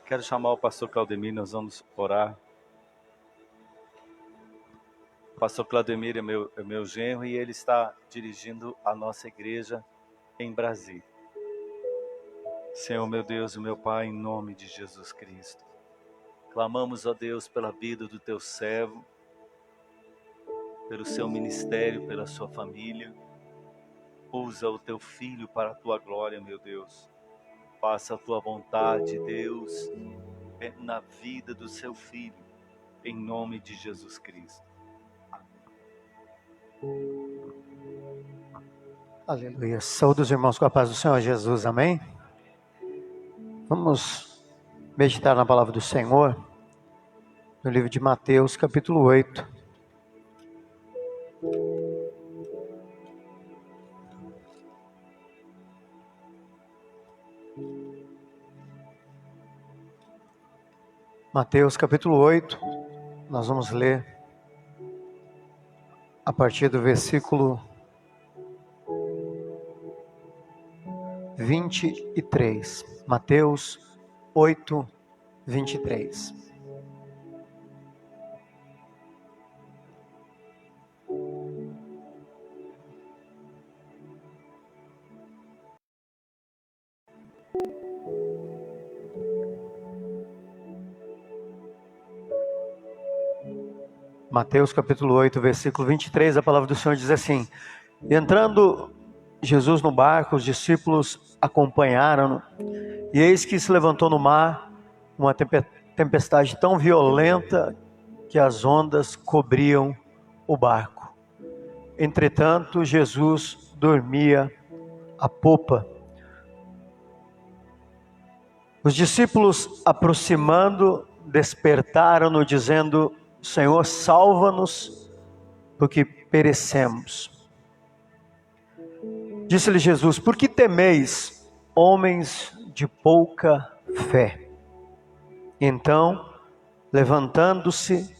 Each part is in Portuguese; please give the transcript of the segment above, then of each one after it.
Quero chamar o pastor Claudemir, nós vamos orar. O pastor Claudemir é meu genro e ele está dirigindo a nossa igreja em Brasília. Senhor, meu Deus e meu Pai, em nome de Jesus Cristo, clamamos, ó Deus, pela vida do teu servo, pelo seu ministério, pela sua família. Usa o teu filho para a tua glória, meu Deus. Faça a tua vontade, Deus, na vida do seu filho, em nome de Jesus Cristo. Aleluia. Saúde os irmãos com a paz do Senhor Jesus, amém? Vamos meditar na palavra do Senhor, no livro de Mateus, capítulo 8. Mateus, capítulo 8, nós vamos ler a partir do versículo 23. Mateus 8, 23. Mateus capítulo 8, versículo 23, a palavra do Senhor diz assim: E entrando Jesus no barco, os discípulos acompanharam-no, e eis que se levantou no mar uma tempestade tão violenta que as ondas cobriam o barco. Entretanto, Jesus dormia à popa. Os discípulos, aproximando, despertaram-no, dizendo: Senhor, salva-nos, porque perecemos. Disse-lhe Jesus: Por que temeis, homens de pouca fé? Então, levantando-se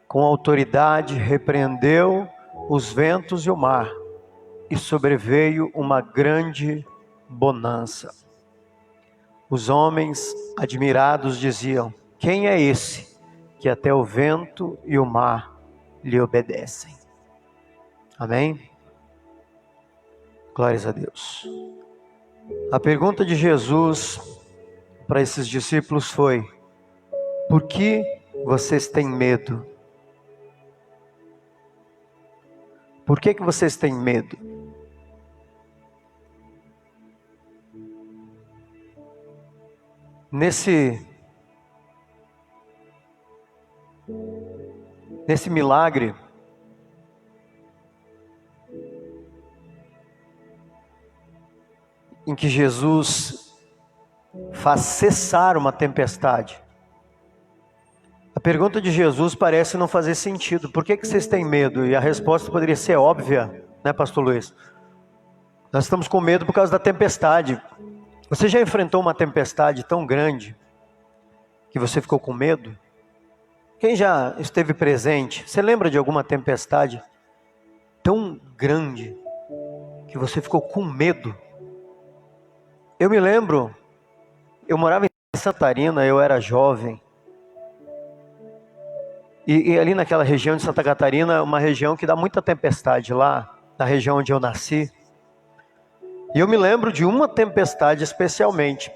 com autoridade, repreendeu os ventos e o mar, e sobreveio uma grande bonança. Os homens, admirados, diziam: Quem é esse que até o vento e o mar lhe obedecem? Amém? Glórias a Deus. A pergunta de Jesus para esses discípulos foi: por que vocês têm medo? Por que vocês têm medo? Nesse milagre, em que Jesus faz cessar uma tempestade, a pergunta de Jesus parece não fazer sentido. Por que vocês têm medo? E a resposta poderia ser óbvia, né, pastor Luiz? Nós estamos com medo por causa da tempestade. Você já enfrentou uma tempestade tão grande que você ficou com medo? Quem já esteve presente? Você lembra de alguma tempestade tão grande que você ficou com medo? Eu me lembro, eu morava em Santa Catarina, eu era jovem. E ali naquela região de Santa Catarina, uma região que dá muita tempestade lá, na região onde eu nasci. E eu me lembro de uma tempestade especialmente,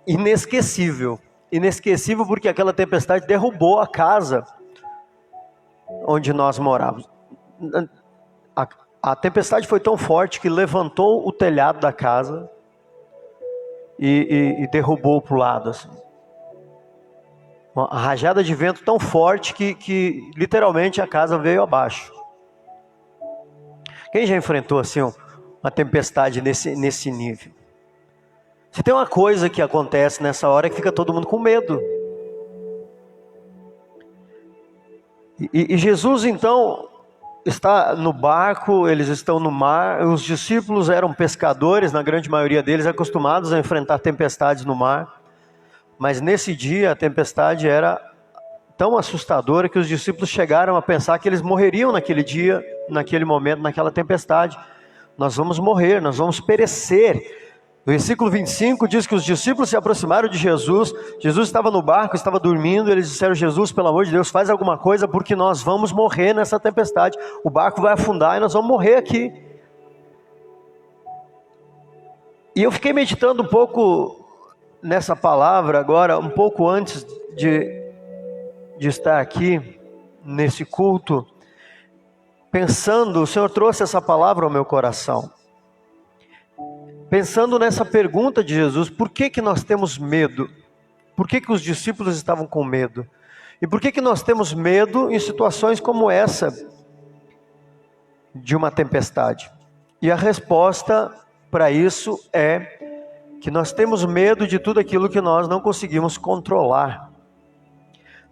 inesquecível. Inesquecível porque aquela tempestade derrubou a casa onde nós morávamos. A tempestade foi tão forte que levantou o telhado da casa e derrubou para o lado, assim. Uma rajada de vento tão forte que literalmente a casa veio abaixo. Quem já enfrentou assim uma tempestade nesse nível? Se tem uma coisa que acontece nessa hora é que fica todo mundo com medo. E Jesus então está no barco, eles estão no mar. Os discípulos eram pescadores, na grande maioria deles, acostumados a enfrentar tempestades no mar. Mas nesse dia a tempestade era tão assustadora que os discípulos chegaram a pensar que eles morreriam naquele dia, naquele momento, naquela tempestade. Nós vamos morrer, nós vamos perecer. O versículo 25 diz que os discípulos se aproximaram de Jesus. Jesus estava no barco, estava dormindo. Eles disseram: Jesus, pelo amor de Deus, faz alguma coisa, porque nós vamos morrer nessa tempestade. O barco vai afundar e nós vamos morrer aqui. E eu fiquei meditando um pouco nessa palavra agora, um pouco antes de estar aqui nesse culto, pensando, o Senhor trouxe essa palavra ao meu coração. Pensando nessa pergunta de Jesus: por que que nós temos medo? Por que que os discípulos estavam com medo? E por que que nós temos medo em situações como essa, de uma tempestade? E a resposta para isso é que nós temos medo de tudo aquilo que nós não conseguimos controlar.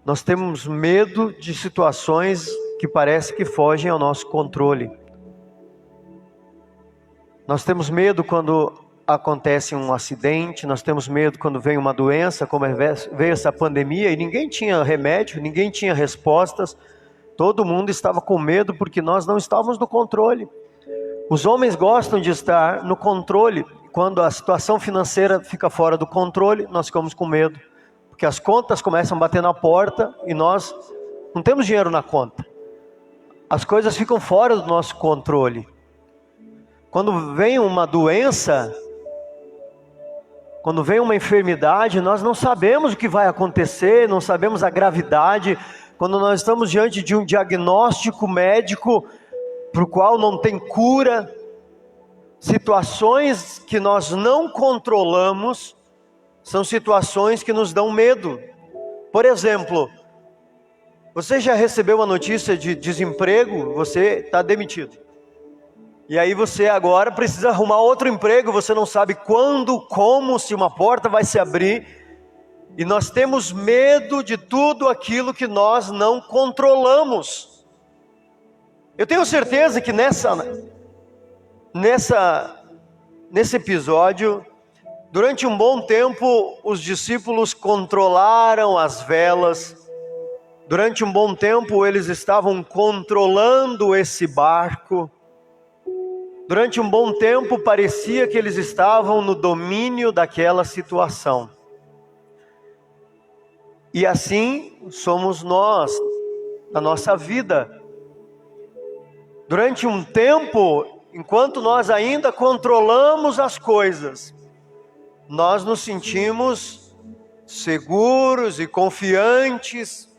Nós temos medo de situações que parece que fogem ao nosso controle. Nós temos medo quando acontece um acidente, nós temos medo quando vem uma doença, como veio essa pandemia, e ninguém tinha remédio, ninguém tinha respostas, todo mundo estava com medo porque nós não estávamos no controle. Os homens gostam de estar no controle. Quando a situação financeira fica fora do controle, nós ficamos com medo, porque as contas começam a bater na porta e nós não temos dinheiro na conta. As coisas ficam fora do nosso controle. Quando vem uma doença, quando vem uma enfermidade, nós não sabemos o que vai acontecer, não sabemos a gravidade. Quando nós estamos diante de um diagnóstico médico para o qual não tem cura, situações que nós não controlamos, são situações que nos dão medo. Por exemplo, você já recebeu a notícia de desemprego? Você está demitido. E aí você agora precisa arrumar outro emprego, você não sabe quando, como, se uma porta vai se abrir. E nós temos medo de tudo aquilo que nós não controlamos. Eu tenho certeza que nesse episódio, durante um bom tempo, os discípulos controlaram as velas. Durante um bom tempo, eles estavam controlando esse barco. Durante um bom tempo, parecia que eles estavam no domínio daquela situação. E assim somos nós, na nossa vida. Durante um tempo, enquanto nós ainda controlamos as coisas, nós nos sentimos seguros e confiantes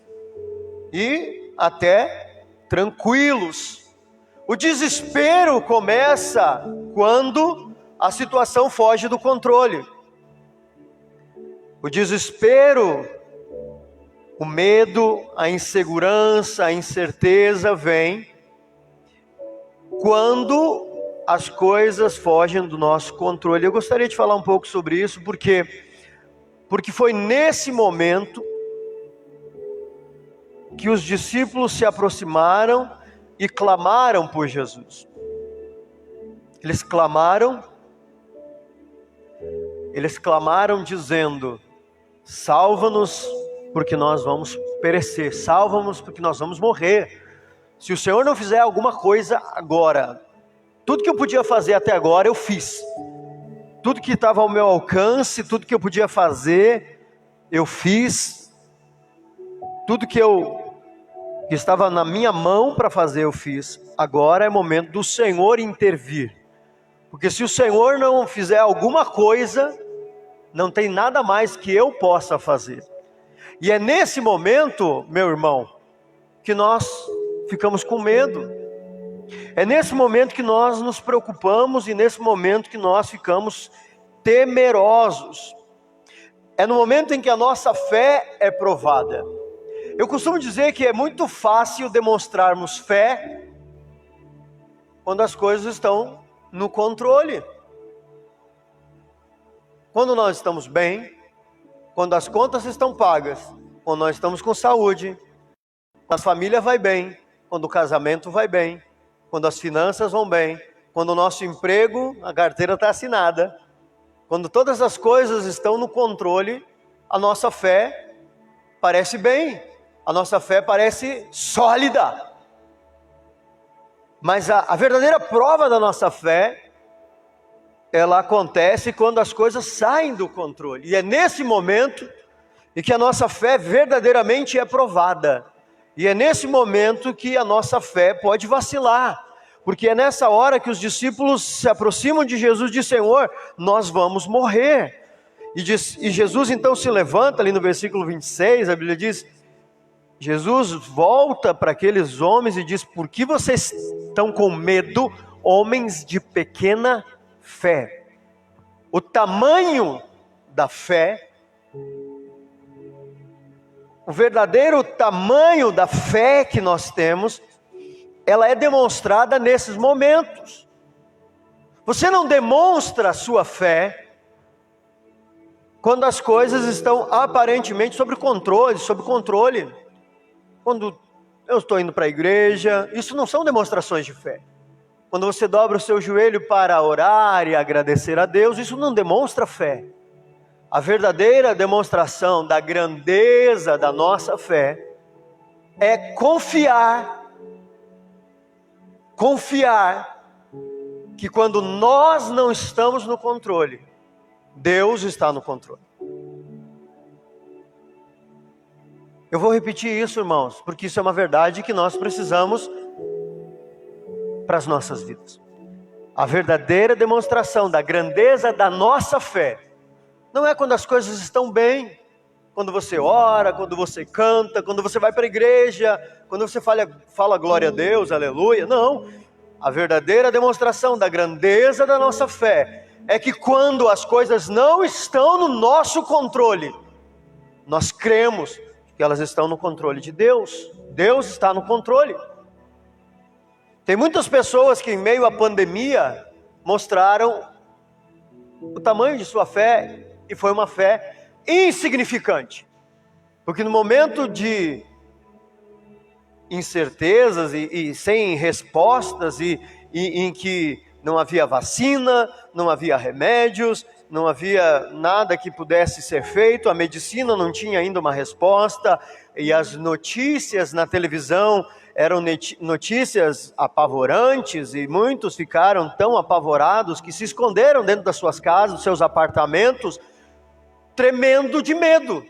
e até tranquilos. O desespero começa quando a situação foge do controle. O desespero, o medo, a insegurança, a incerteza vem quando as coisas fogem do nosso controle. Eu gostaria de falar um pouco sobre isso, porque foi nesse momento que os discípulos se aproximaram e clamaram por Jesus. Eles clamaram dizendo: salva-nos, porque nós vamos perecer. Salva-nos, porque nós vamos morrer. Se o Senhor não fizer alguma coisa agora, tudo que eu podia fazer até agora eu fiz. Tudo que estava ao meu alcance, tudo que eu podia fazer, eu fiz. Tudo que estava na minha mão para fazer, eu fiz. Agora é momento do Senhor intervir. Porque se o Senhor não fizer alguma coisa, não tem nada mais que eu possa fazer. E é nesse momento, meu irmão, que nós ficamos com medo. É nesse momento que nós nos preocupamos e nesse momento que nós ficamos temerosos. É no momento em que a nossa fé é provada. Eu costumo dizer que é muito fácil demonstrarmos fé quando as coisas estão no controle. Quando nós estamos bem, quando as contas estão pagas, quando nós estamos com saúde, quando a família vai bem, quando o casamento vai bem, quando as finanças vão bem, quando o nosso emprego, a carteira está assinada, quando todas as coisas estão no controle, a nossa fé parece bem. A nossa fé parece sólida. Mas a verdadeira prova da nossa fé ela acontece quando as coisas saem do controle. E é nesse momento em que a nossa fé verdadeiramente é provada. E é nesse momento que a nossa fé pode vacilar. Porque é nessa hora que os discípulos se aproximam de Jesus e dizem: Senhor, nós vamos morrer. E Jesus então se levanta, ali no versículo 26, a Bíblia diz, Jesus volta para aqueles homens e diz: por que vocês estão com medo, homens de pequena fé? O tamanho da fé, o verdadeiro tamanho da fé que nós temos, ela é demonstrada nesses momentos. Você não demonstra a sua fé quando as coisas estão aparentemente sob controle. Quando eu estou indo para a igreja, isso não são demonstrações de fé. Quando você dobra o seu joelho para orar e agradecer a Deus, isso não demonstra fé. A verdadeira demonstração da grandeza da nossa fé é confiar que quando nós não estamos no controle, Deus está no controle. Eu vou repetir isso, irmãos, porque isso é uma verdade que nós precisamos para as nossas vidas. A verdadeira demonstração da grandeza da nossa fé não é quando as coisas estão bem, quando você ora, quando você canta, quando você vai para a igreja, quando você fala glória a Deus, aleluia. Não, a verdadeira demonstração da grandeza da nossa fé é que quando as coisas não estão no nosso controle, nós cremos que elas estão no controle de Deus. Deus está no controle. Tem muitas pessoas que em meio à pandemia mostraram o tamanho de sua fé, e foi uma fé insignificante. Porque no momento de incertezas e sem respostas, e em que não havia vacina, não havia remédios, não havia nada que pudesse ser feito, a medicina não tinha ainda uma resposta, e as notícias na televisão eram notícias apavorantes, e muitos ficaram tão apavorados que se esconderam dentro das suas casas, dos seus apartamentos, tremendo de medo.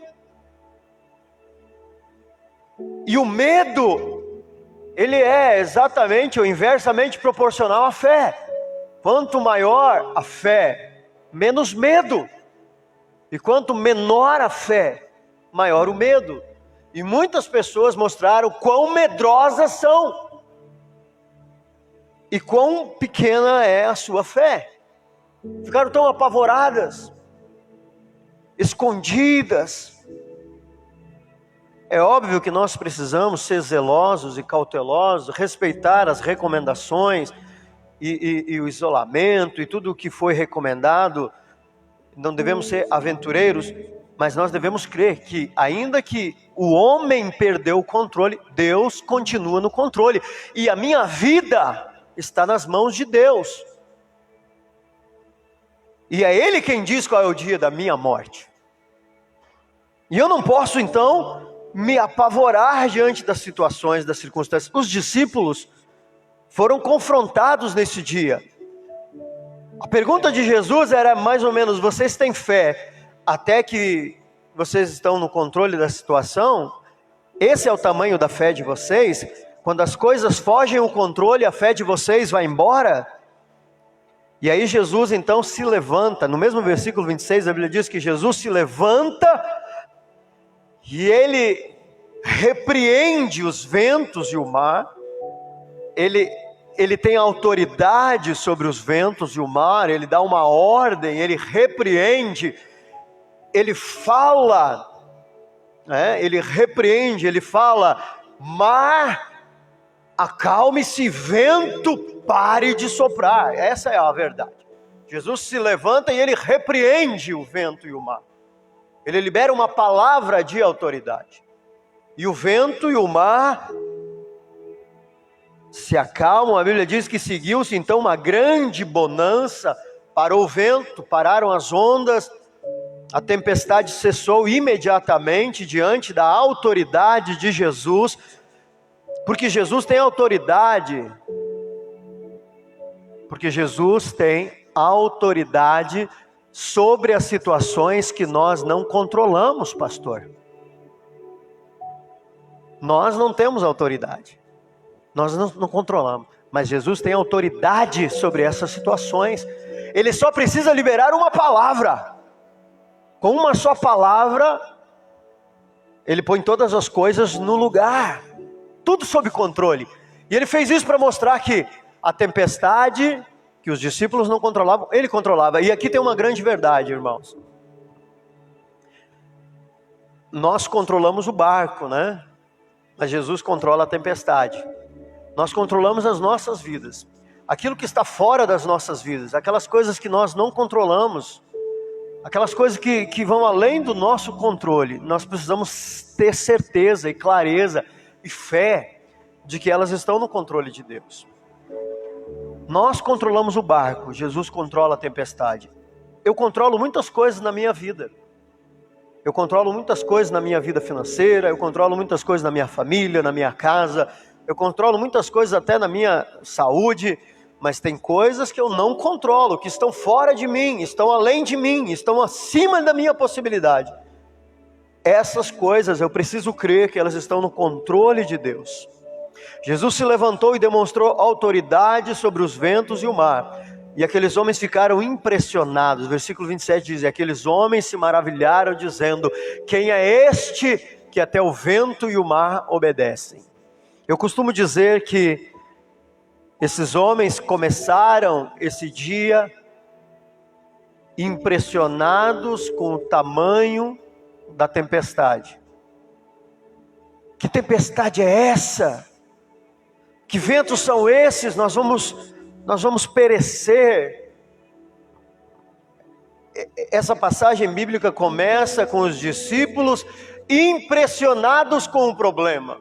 E o medo, ele é exatamente ou inversamente proporcional à fé. Quanto maior a fé, menos medo. E quanto menor a fé, maior o medo. E muitas pessoas mostraram quão medrosas são. E quão pequena é a sua fé. Ficaram tão apavoradas, escondidas. É óbvio que nós precisamos ser zelosos e cautelosos, respeitar as recomendações e o isolamento e tudo o que foi recomendado. Não devemos ser aventureiros, mas nós devemos crer que, ainda que o homem perdeu o controle, Deus continua no controle. E a minha vida está nas mãos de Deus. E é Ele quem diz qual é o dia da minha morte. E eu não posso, então, me apavorar diante das situações, das circunstâncias. Os discípulos foram confrontados nesse dia. A pergunta de Jesus era mais ou menos: vocês têm fé até que vocês estão no controle da situação? Esse é o tamanho da fé de vocês? Quando as coisas fogem ao controle, a fé de vocês vai embora? E aí Jesus então se levanta. No mesmo versículo 26, a Bíblia diz que Jesus se levanta e ele repreende os ventos e o mar. Ele tem autoridade sobre os ventos e o mar, ele dá uma ordem, ele repreende, ele fala, ele repreende, ele fala: mar, acalme-se, vento, pare de soprar. Essa é a verdade. Jesus se levanta e ele repreende o vento e o mar. Ele libera uma palavra de autoridade. E o vento e o mar se acalmam. A Bíblia diz que seguiu-se então uma grande bonança. Parou o vento, pararam as ondas, a tempestade cessou imediatamente diante da autoridade de Jesus, porque Jesus tem autoridade, porque Jesus tem autoridade sobre as situações que nós não controlamos, pastor. Nós não temos autoridade. Nós não controlamos. Mas Jesus tem autoridade sobre essas situações. Ele só precisa liberar uma palavra. Com uma só palavra, Ele põe todas as coisas no lugar. Tudo sob controle. E Ele fez isso para mostrar que a tempestade que os discípulos não controlavam, Ele controlava. E aqui tem uma grande verdade, irmãos. Nós controlamos o barco, né? Mas Jesus controla a tempestade. Nós controlamos as nossas vidas. Aquilo que está fora das nossas vidas, aquelas coisas que nós não controlamos, aquelas coisas que vão além do nosso controle, nós precisamos ter certeza e clareza e fé de que elas estão no controle de Deus. Nós controlamos o barco, Jesus controla a tempestade. Eu controlo muitas coisas na minha vida. Eu controlo muitas coisas na minha vida financeira, eu controlo muitas coisas na minha família, na minha casa, eu controlo muitas coisas até na minha saúde, mas tem coisas que eu não controlo, que estão fora de mim, estão além de mim, estão acima da minha possibilidade. Essas coisas eu preciso crer que elas estão no controle de Deus. Jesus se levantou e demonstrou autoridade sobre os ventos e o mar. E aqueles homens ficaram impressionados. Versículo 27 diz: e aqueles homens se maravilharam dizendo: quem é este que até o vento e o mar obedecem? Eu costumo dizer que esses homens começaram esse dia impressionados com o tamanho da tempestade. Que tempestade é essa? Que ventos são esses? Nós vamos perecer. Essa passagem bíblica começa com os discípulos impressionados com o problema.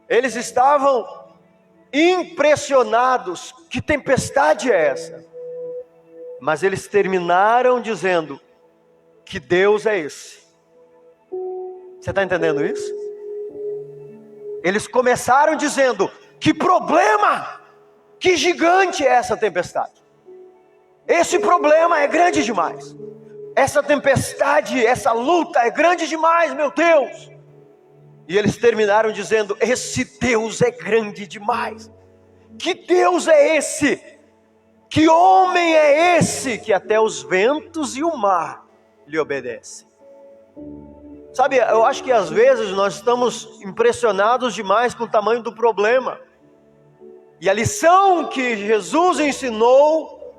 Eles estavam impressionados. Que tempestade é essa? Mas eles terminaram dizendo: que Deus é esse? Você está entendendo isso? Eles começaram dizendo: que problema! Que gigante é essa tempestade? Esse problema é grande demais. Essa tempestade, essa luta é grande demais, meu Deus. E eles terminaram dizendo: esse Deus é grande demais. Que Deus é esse? Que homem é esse que até os ventos e o mar lhe obedecem? Sabe, eu acho que às vezes nós estamos impressionados demais com o tamanho do problema. E a lição que Jesus ensinou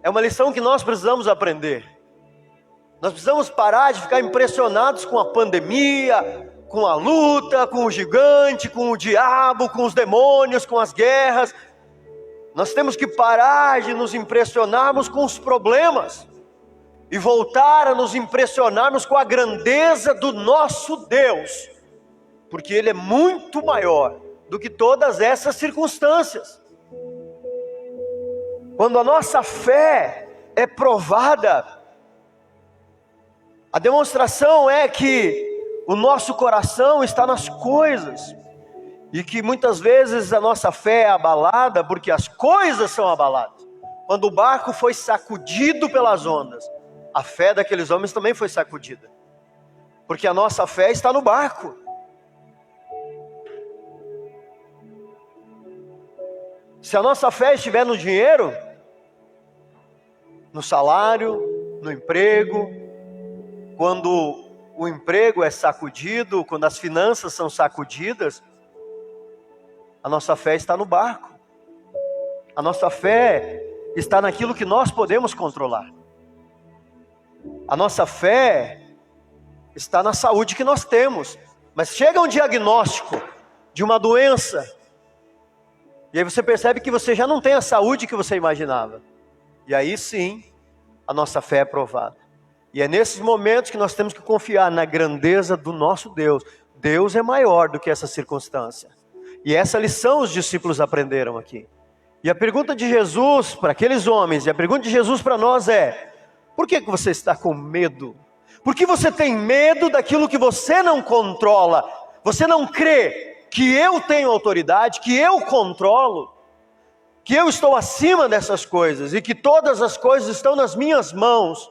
é uma lição que nós precisamos aprender. Nós precisamos parar de ficar impressionados com a pandemia, com a luta, com o gigante, com o diabo, com os demônios, com as guerras. Nós temos que parar de nos impressionarmos com os problemas e voltar a nos impressionarmos com a grandeza do nosso Deus, porque Ele é muito maior do que todas essas circunstâncias. Quando a nossa fé é provada, a demonstração é que o nosso coração está nas coisas, e que muitas vezes a nossa fé é abalada porque as coisas são abaladas. Quando o barco foi sacudido pelas ondas, a fé daqueles homens também foi sacudida, porque a nossa fé está no barco. Se a nossa fé estiver no dinheiro, no salário, no emprego, quando o emprego é sacudido, quando as finanças são sacudidas, a nossa fé está no barco. A nossa fé está naquilo que nós podemos controlar. A nossa fé está na saúde que nós temos. Mas chega um diagnóstico de uma doença, e aí você percebe que você já não tem a saúde que você imaginava. E aí sim, a nossa fé é provada. E é nesses momentos que nós temos que confiar na grandeza do nosso Deus. Deus é maior do que essa circunstância. E essa lição os discípulos aprenderam aqui. E a pergunta de Jesus para aqueles homens, e a pergunta de Jesus para nós é: por que você está com medo? Por que você tem medo daquilo que você não controla? Você não crê que eu tenho autoridade, que eu controlo, que eu estou acima dessas coisas e que todas as coisas estão nas minhas mãos,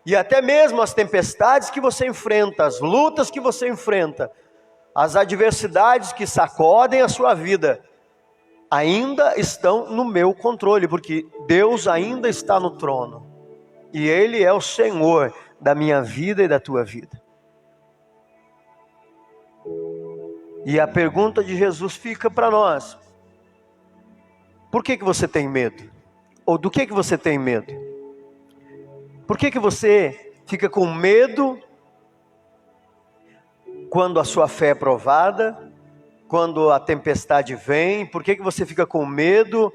e até mesmo as tempestades que você enfrenta, as lutas que você enfrenta, as adversidades que sacodem a sua vida, ainda estão no meu controle, porque Deus ainda está no trono, e Ele é o Senhor da minha vida e da tua vida. E a pergunta de Jesus fica para nós: por que você tem medo? Ou do que você tem medo? Por que você fica com medo quando a sua fé é provada, quando a tempestade vem? Por que você fica com medo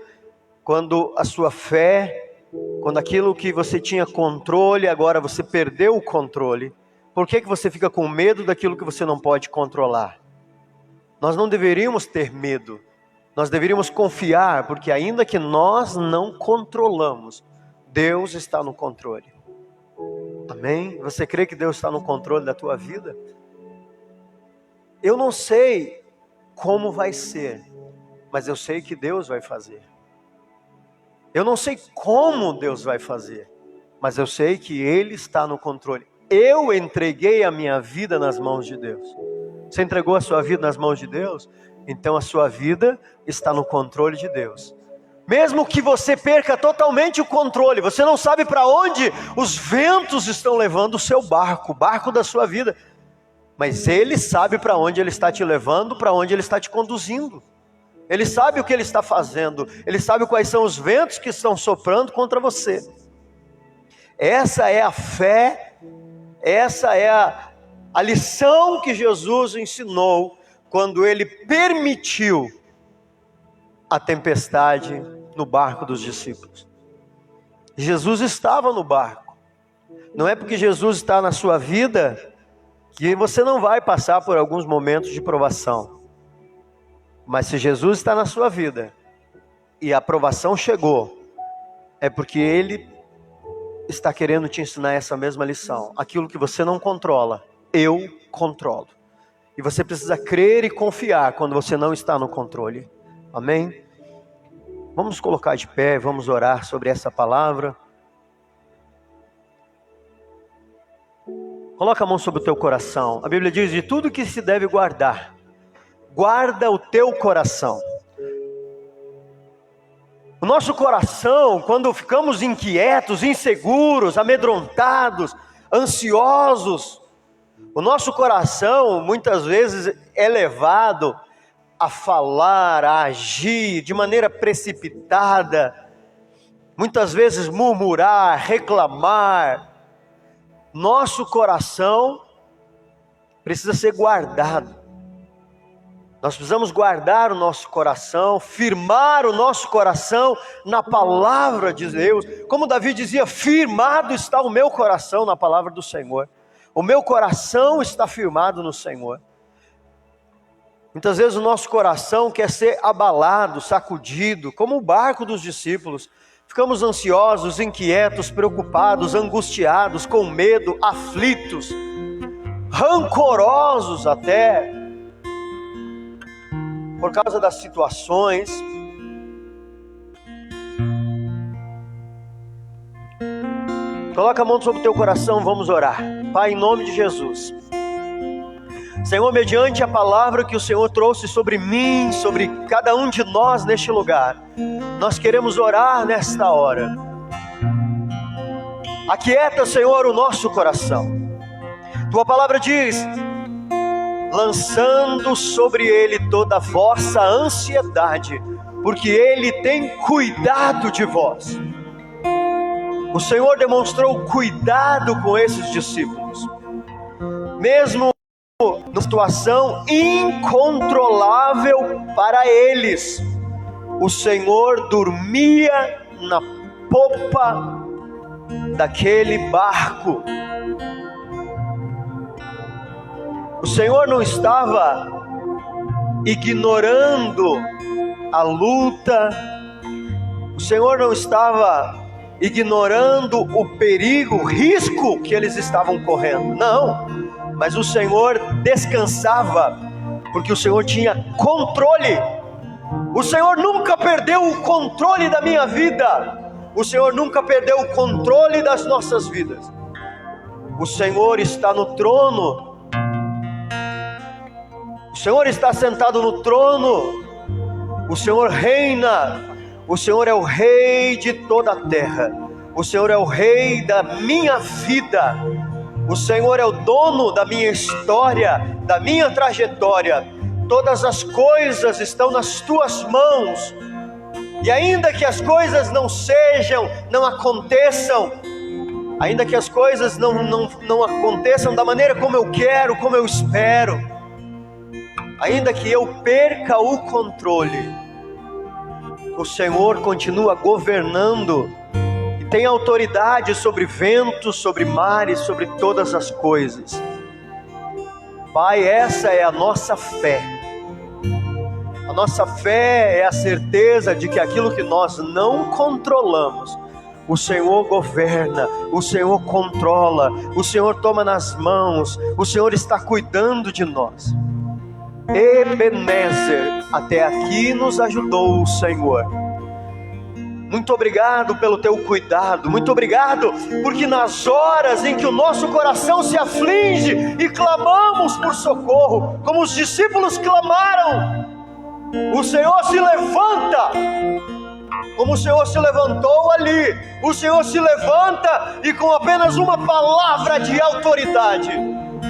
quando a sua fé, quando aquilo que você tinha controle, agora você perdeu o controle? Por que você fica com medo daquilo que você não pode controlar? Nós não deveríamos ter medo, nós deveríamos confiar, porque ainda que nós não controlamos, Deus está no controle. Amém? Você crê que Deus está no controle da tua vida? Eu não sei como vai ser, mas eu sei que Deus vai fazer. Eu não sei como Deus vai fazer, mas eu sei que Ele está no controle. Eu entreguei a minha vida nas mãos de Deus. Você entregou a sua vida nas mãos de Deus? Então a sua vida está no controle de Deus. Mesmo que você perca totalmente o controle, você não sabe para onde os ventos estão levando o seu barco, o barco da sua vida. Mas Ele sabe para onde Ele está te levando, para onde Ele está te conduzindo. Ele sabe o que Ele está fazendo. Ele sabe quais são os ventos que estão soprando contra você. Essa é a fé, essa é a lição que Jesus ensinou quando Ele permitiu a tempestade no barco dos discípulos. Jesus estava no barco. Não é porque Jesus está na sua vida que você não vai passar por alguns momentos de provação. Mas se Jesus está na sua vida e a provação chegou, é porque Ele está querendo te ensinar essa mesma lição. Aquilo que você não controla, eu controlo. E você precisa crer e confiar quando você não está no controle. Amém? Vamos colocar de pé, vamos orar sobre essa palavra. Coloca a mão sobre o teu coração. A Bíblia diz: de tudo que se deve guardar, guarda o teu coração. O nosso coração, quando ficamos inquietos, inseguros, amedrontados, ansiosos, o nosso coração muitas vezes é levado a falar, a agir de maneira precipitada, muitas vezes murmurar, reclamar. Nosso coração precisa ser guardado. Nós precisamos guardar o nosso coração, firmar o nosso coração na palavra de Deus. Como Davi dizia: firmado está o meu coração na palavra do Senhor. O meu coração está firmado no Senhor. Muitas vezes o nosso coração quer ser abalado, sacudido, como o barco dos discípulos. Ficamos ansiosos, inquietos, preocupados, angustiados, com medo, aflitos, rancorosos até, por causa das situações. Coloca a mão sobre o teu coração, vamos orar. Pai, em nome de Jesus. Senhor, mediante a palavra que o Senhor trouxe sobre mim, sobre cada um de nós neste lugar, nós queremos orar nesta hora. Aquieta, Senhor, o nosso coração. Tua palavra diz: lançando sobre Ele toda a vossa ansiedade, porque Ele tem cuidado de vós. O Senhor demonstrou cuidado com esses discípulos, mesmo numa situação incontrolável para eles. O Senhor dormia na popa daquele barco. O Senhor não estava ignorando a luta, o Senhor não estava ignorando o perigo, o risco que eles estavam correndo, não, mas o Senhor descansava, porque o Senhor tinha controle O Senhor nunca perdeu o controle da minha vida. O Senhor nunca perdeu o controle das nossas vidas. O Senhor está no trono. O Senhor está sentado no trono. O Senhor reina. O Senhor é o Rei de toda a terra. O Senhor é o Rei da minha vida. O Senhor é o dono da minha história, da minha trajetória. Todas as coisas estão nas tuas mãos. E ainda que as coisas não aconteçam, ainda que as coisas não aconteçam da maneira como eu quero, como eu espero, ainda que eu perca o controle, o Senhor continua governando e tem autoridade sobre ventos, sobre mares, sobre todas as coisas. Pai, essa é a nossa fé. A nossa fé é a certeza de que aquilo que nós não controlamos, o Senhor governa, o Senhor controla, o Senhor toma nas mãos, o Senhor está cuidando de nós. Ebenezer, até aqui nos ajudou o Senhor. Muito obrigado pelo teu cuidado, muito obrigado, porque nas horas em que o nosso coração se aflige e clamamos por socorro, como os discípulos clamaram, o Senhor se levanta, como o Senhor se levantou ali. O Senhor se levanta e com apenas uma palavra de autoridade,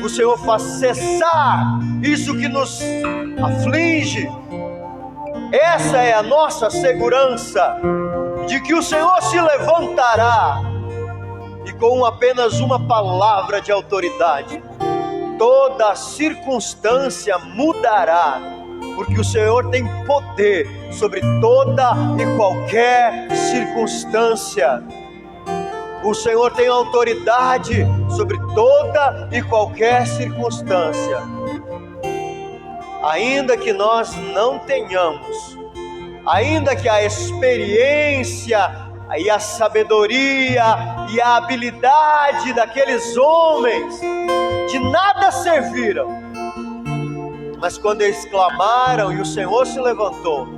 o Senhor faz cessar isso que nos aflige. Essa é a nossa segurança, de que o Senhor se levantará e com apenas uma palavra de autoridade, toda circunstância mudará, porque o Senhor tem poder sobre toda e qualquer circunstância. O Senhor tem autoridade sobre toda e qualquer circunstância. Ainda que nós não tenhamos, ainda que a experiência e a sabedoria e a habilidade daqueles homens de nada serviram, mas quando eles clamaram e o Senhor se levantou,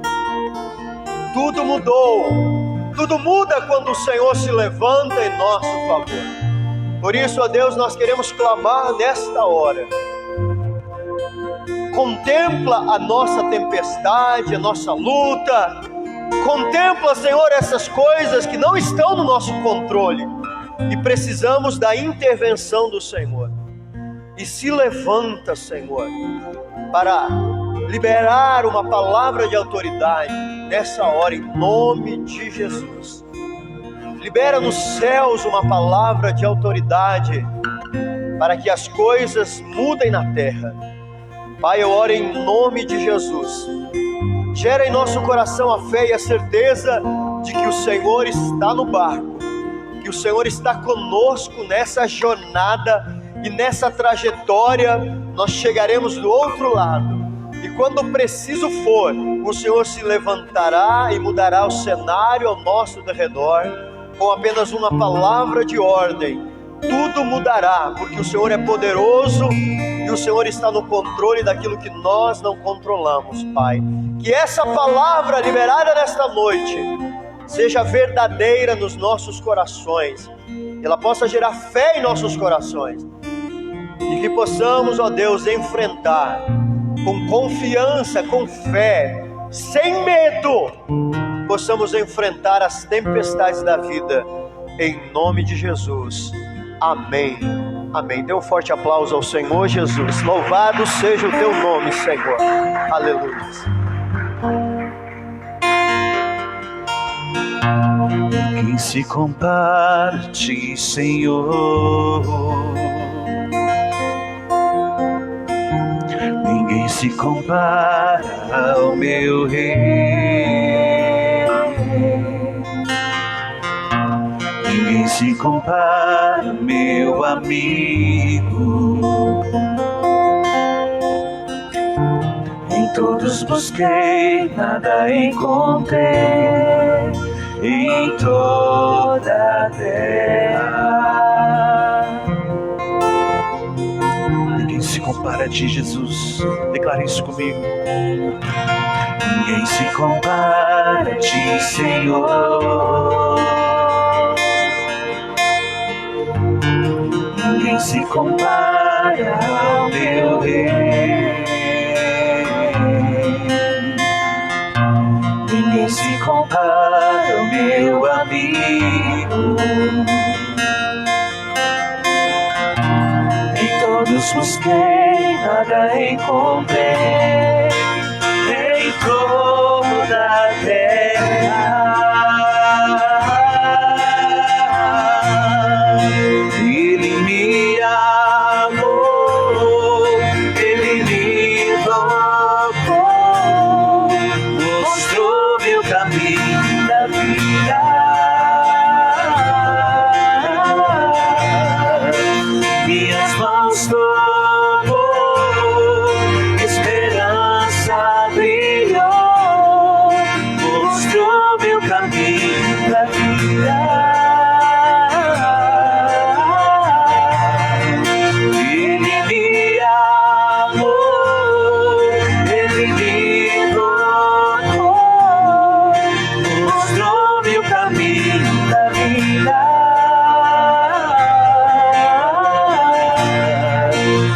tudo mudou. Tudo muda quando o Senhor se levanta em nosso favor. Por isso, ó Deus, nós queremos clamar nesta hora. Contempla a nossa tempestade, a nossa luta. Contempla, Senhor, essas coisas que não estão no nosso controle e precisamos da intervenção do Senhor. E se levanta, Senhor, para liberar uma palavra de autoridade nessa hora, em nome de Jesus. Libera nos céus uma palavra de autoridade para que as coisas mudem na terra. Pai, eu oro em nome de Jesus. Gera em nosso coração a fé e a certeza de que o Senhor está no barco, que o Senhor está conosco nessa jornada e nessa trajetória. Nós chegaremos do outro lado. E quando preciso for, o Senhor se levantará e mudará o cenário ao nosso redor, com apenas uma palavra de ordem. Tudo mudará, porque o Senhor é poderoso e o Senhor está no controle daquilo que nós não controlamos, Pai. Que essa palavra liberada nesta noite seja verdadeira nos nossos corações, que ela possa gerar fé em nossos corações, e que possamos, ó Deus, enfrentar com confiança, com fé, sem medo, possamos enfrentar as tempestades da vida, em nome de Jesus. Amém. Amém. Dê um forte aplauso ao Senhor Jesus. Louvado seja o teu nome, Senhor. Aleluia. Quem se compara a ti, Senhor? Ninguém se compara ao meu Rei. Ninguém se compara, meu amigo. Em todos busquei, nada encontrei. Em toda a terra ninguém se compara a ti, Jesus. Declare isso comigo. Ninguém se compara a ti, Senhor. Ninguém se compara ao meu Rei. Ninguém se compara ao meu amigo. Em todos busquei, nada encontrei. Em toda a terra Ele me amou, Ele me tocou, mostrou-me o caminho da vida. Minhas mãos tocou, esperança brilhou, mostrou-me o caminho da vida. Ele me amou, Ele me tocou, mostrou-me o caminho da vida.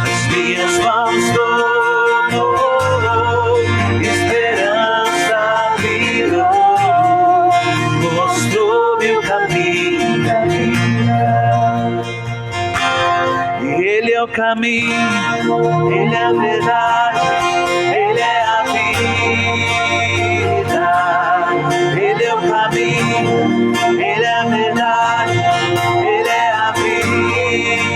As minhas mãos tocou, esperança brilhou, mostrou-me o caminho da vida. Ele é o caminho, Ele é a verdade, Ele é a vida. Ele é o caminho, Ele é a verdade, Ele é a vida.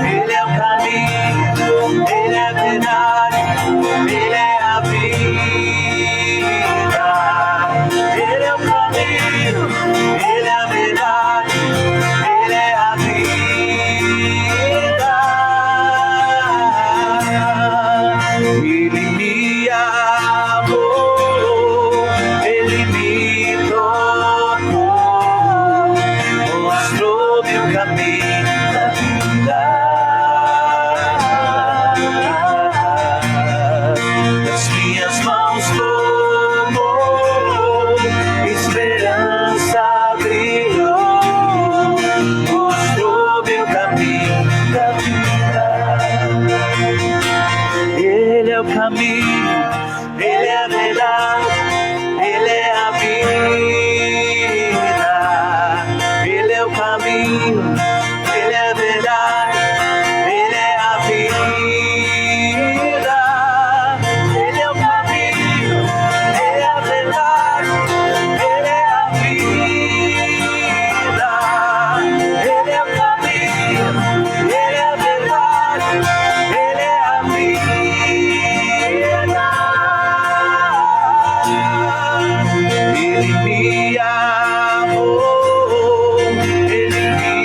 Ele é o caminho, Ele é a verdade, Ele é a vida. Ele é o caminho, Ele é a verdade, Ele é a vida. Ele me amou, Ele me tocou, mostrou-me o caminho da vida. As minhas mãos tomou, esperança brilhou, mostrou-me o caminho da vida. Ele é o caminho, Ele é a verdade, Ele é a vida. Ele é o caminho, Ele é a verdade, Ele é a vida. Ele é o caminho, Ele é a verdade, Ele é a vida. Ele é o caminho, Ele é a verdade, Ele é a vida. Ele me amou, Ele me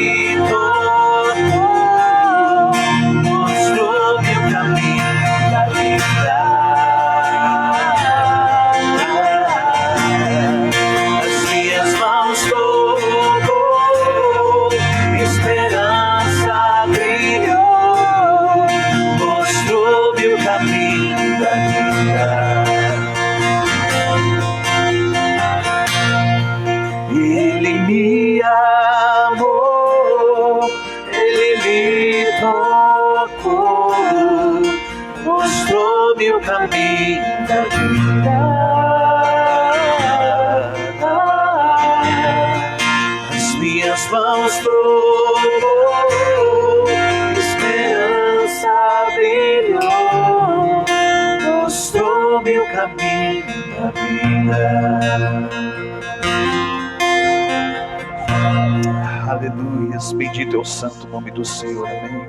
tocou, mostrou-me o caminho da vida. As minhas mãos tocou, esperança brilhou, mostrou-me o caminho da vida. Ele me amou, Ele me tocou, mostrou-me o caminho da vida. As minhas mãos tocou, esperança brilhou, mostrou-me o caminho da vida. Aleluias, bendito é o santo nome do Senhor, amém.